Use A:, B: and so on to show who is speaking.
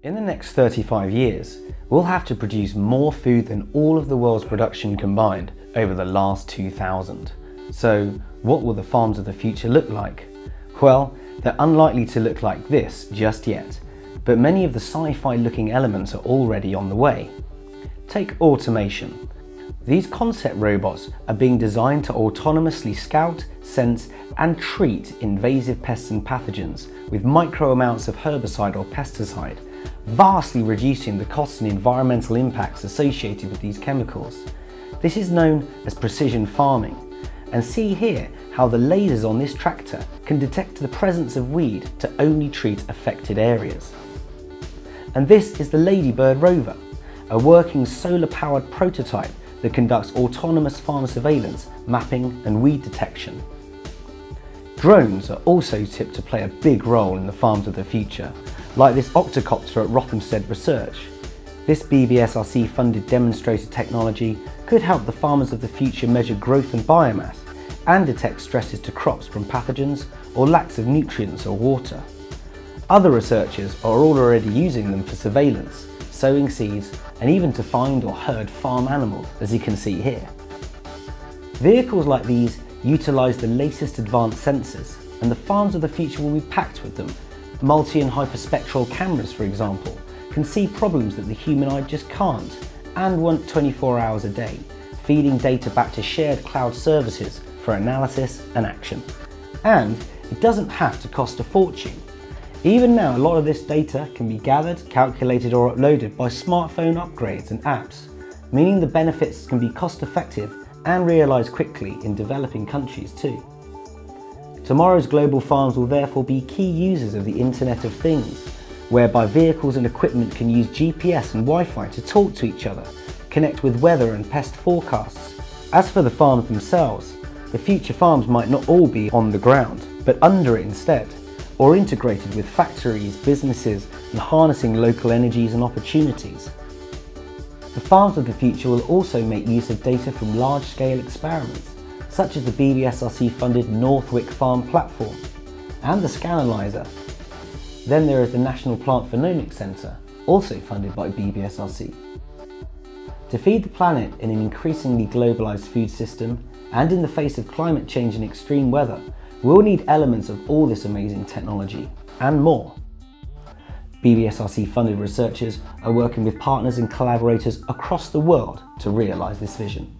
A: In the next 35 years, we'll have to produce more food than all of the world's production combined over the last 2000. So, what will the farms of the future look like? Well, they're unlikely to look like this just yet, but many of the sci-fi looking elements are already on the way. Take automation. These concept robots are being designed to autonomously scout, sense and treat invasive pests and pathogens with micro amounts of herbicide or pesticide, vastly reducing the costs and environmental impacts associated with these chemicals. This is known as precision farming, and see here how the lasers on this tractor can detect the presence of weed to only treat affected areas. And this is the Ladybird rover, a working solar-powered prototype that conducts autonomous farm surveillance, mapping and weed detection. Drones are also tipped to play a big role in the farms of the future, like this octocopter at Rothamsted Research. This BBSRC funded demonstrator technology could help the farmers of the future measure growth and biomass and detect stresses to crops from pathogens or lacks of nutrients or water. Other researchers are already using them for surveillance, sowing seeds and even to find or herd farm animals, as you can see here. Vehicles like these utilise the latest advanced sensors, and the farms of the future will be packed with them. Multi and hyperspectral cameras, for example, can see problems that the human eye just can't and want 24 hours a day, feeding data back to shared cloud services for analysis and action. And it doesn't have to cost a fortune. Even now, a lot of this data can be gathered, calculated or uploaded by smartphone upgrades and apps, meaning the benefits can be cost effective and realised quickly in developing countries too. Tomorrow's global farms will therefore be key users of the Internet of Things, whereby vehicles and equipment can use GPS and Wi-Fi to talk to each other, connect with weather and pest forecasts. As for the farms themselves, the future farms might not all be on the ground, but under it instead, or integrated with factories, businesses and harnessing local energies and opportunities. The farms of the future will also make use of data from large-scale experiments, such as the BBSRC-funded Northwick Farm platform and the Scanalyzer. Then there is the National Plant Phenomics Centre, also funded by BBSRC. To feed the planet in an increasingly globalised food system and in the face of climate change and extreme weather, we'll need elements of all this amazing technology and more. BBSRC funded researchers are working with partners and collaborators across the world to realise this vision.